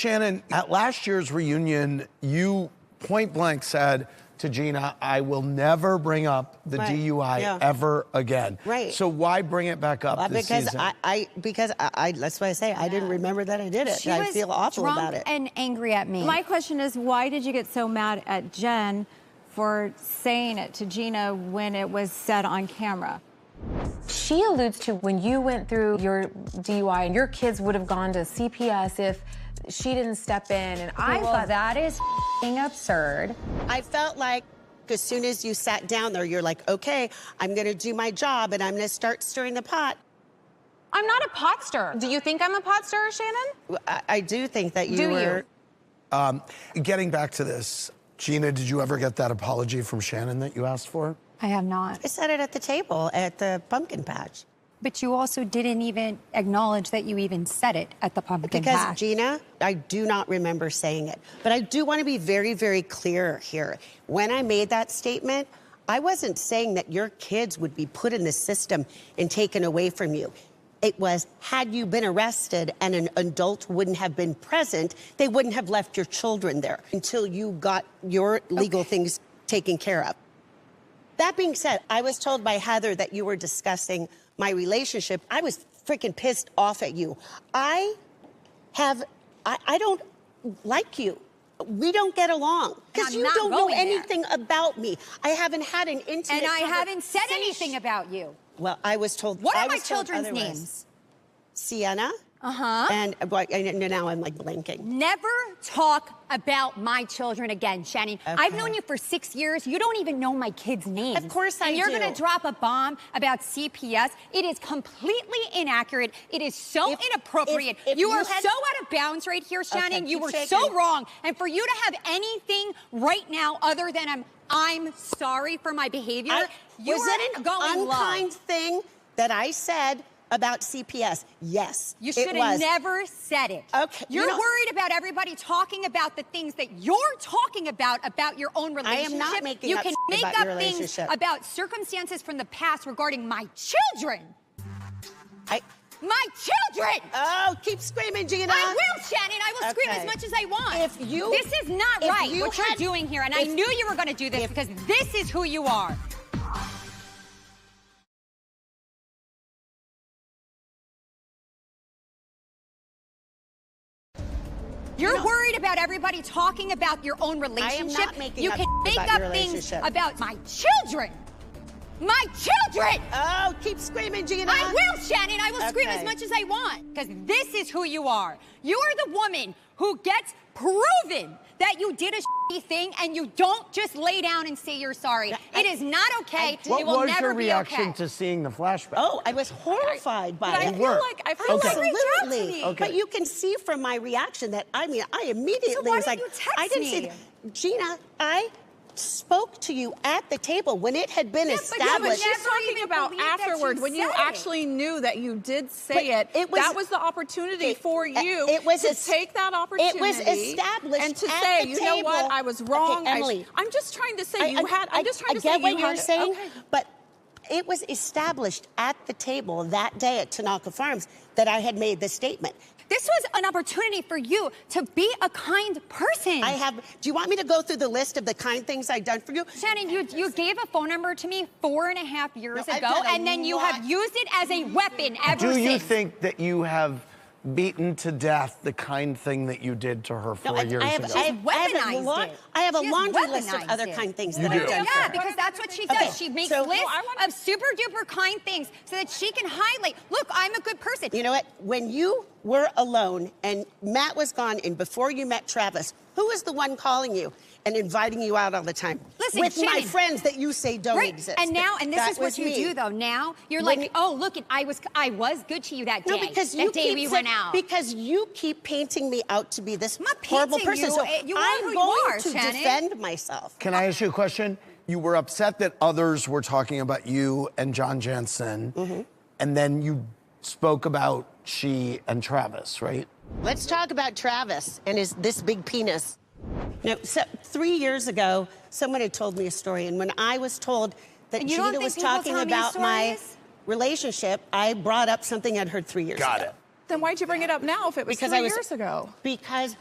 Shannon, at last year's reunion, you point blank said to Gina, I will never bring up the DUI ever again. Right. So why bring it back up this season? Because that's why I say I didn't remember that I did it. I feel awful about it. And angry at me. My question is, why did you get so mad at Jen for saying it to Gina when it was said on camera? She alludes to when you went through your DUI and your kids would have gone to CPS if she didn't step in, and I thought that is absurd. I felt like as soon as you sat down there, you're like, okay, I'm gonna do my job and I'm gonna start stirring the pot. I'm not a pot stirrer. Do you think I'm a pot stirrer, Shannon? I do think that you were. Getting back to this, Gina, did you ever get that apology from Shannon that you asked for? I have not. I said it at the table at the pumpkin patch. But you also didn't even acknowledge that you even said it at the pumpkin patch. Because, Gina, I do not remember saying it. But I do want to be very, very clear here. When I made that statement, I wasn't saying that your kids would be put in the system and taken away from you. It was, had you been arrested and an adult wouldn't have been present, they wouldn't have left your children there until you got your legal things taken care of. That being said, I was told by Heather that you were discussing my relationship. I was freaking pissed off at you. I don't like you. We don't get along because you don't know anything about me. I haven't had an intimate And I haven't said anything about you. Well, I was told. What are my children's names? Sienna. And now I'm like blanking. Never talk about my children again, Shannon. Okay. I've known you for 6 years. You don't even know my kids' names. Of course I do. And you're going to drop a bomb about CPS. It is completely inaccurate. It is so inappropriate. You are so out of bounds right here, Shannon. You were so wrong. And for you to have anything right now other than I'm sorry for my behavior, you was it an unkind thing that I said about CPS? Yes, you should have never said it. Okay, you're worried about everybody talking about the things that you're talking about your own relationship. I am not making you up can make about up your things relationship. about circumstances from the past regarding my children. My children! Oh, keep screaming, Gina. I will, Shannon. I will scream as much as I want. This is not right, what you're doing here, and I knew you were going to do this because this is who you are. You're worried about everybody talking about your own relationship. I am not making you up can make about up your things relationship. about my children. My children! Oh, keep screaming, Gina. I will, Shannon. I will scream as much as I want. Because this is who you are. You are the woman who gets proven that you did a shitty thing and you don't just lay down and say you're sorry. It is not okay. What it will was never your reaction be okay. to seeing the flashback? Oh, I was horrified by it. I feel like Absolutely. But you can see from my reaction that, I immediately was like, I didn't see Gina, I spoke to you at the table when it had been established. But she's talking about afterward, when you actually knew that you did say it. That was the opportunity for you to take that opportunity. It was established and to at say, the you know what, table. I was wrong. Okay, Emily, I'm just trying to say I get what you're saying, but it was established at the table that day at Tanaka Farms that I had made this statement. This was an opportunity for you to be a kind person. Do you want me to go through the list of the kind things I've done for you? Shannon, you gave a phone number to me 4.5 years ago, and then you have used it as a weapon ever since. Do you think that you have beaten to death the kind thing that you did to her 4 years ago? I have a laundry list of other kind things that I've done. Yeah, because that's what she does. She makes lists of super duper kind things so that she can highlight, look, I'm a good person. You know what? When you were alone and Matt was gone and before you met Travis, who was the one calling you and inviting you out all the time? Listen, with Shannon, my friends that you say don't exist. And now, and this is what you do though. Now you're like, oh, look, I was good to you that day. No, because that day we went out. Because you keep painting me out to be this I'm not horrible painting person. You. So I'm going to Shannon. defend myself. Can I ask you a question? You were upset that others were talking about you and John Jansen, and then you spoke about she and Travis, right? Let's talk about Travis and this big penis. Now, 3 years ago, someone had told me a story, and when I was told that Gina was talking about my relationship, I brought up something I'd heard 3 years ago. Got it. Then why'd you bring it up now if it was 2 years ago? Because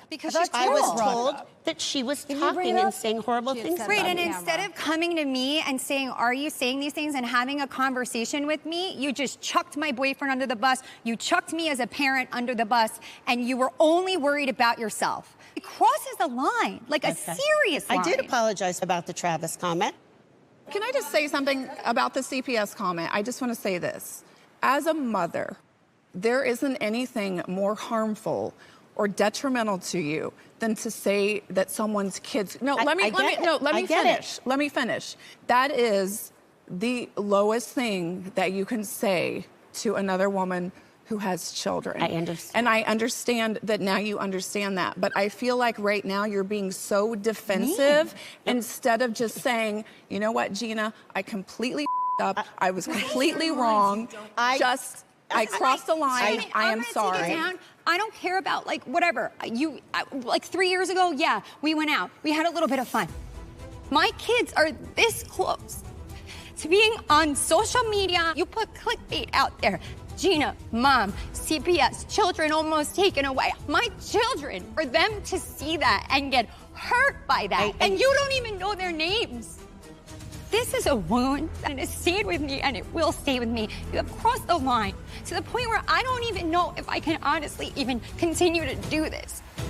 I was told that she was talking and saying horrible things about Right, and me. instead of coming to me and saying, are you saying these things, and having a conversation with me, you just chucked my boyfriend under the bus, you chucked me as a parent under the bus, and you were only worried about yourself. It crosses the line, like a serious line. I did apologize about the Travis comment. Can I just say something about the CPS comment? I just want to say this. As a mother, there isn't anything more harmful or detrimental to you than to say that someone's kids. No, let me finish. Let me finish. That is the lowest thing that you can say to another woman who has children. I understand. And I understand that now you understand that. But I feel like right now you're being so defensive instead of just saying, you know what, Gina, I completely up. I was completely wrong. I crossed the line. I am sorry. I don't care about like whatever. Like 3 years ago, yeah, we went out. We had a little bit of fun. My kids are this close to being on social media. You put clickbait out there. Gina, mom, CPS, children almost taken away. My children, for them to see that and get hurt by that, and you don't even know their names. This is a wound that has stayed with me, and it will stay with me. You have crossed the line to the point where I don't even know if I can honestly even continue to do this.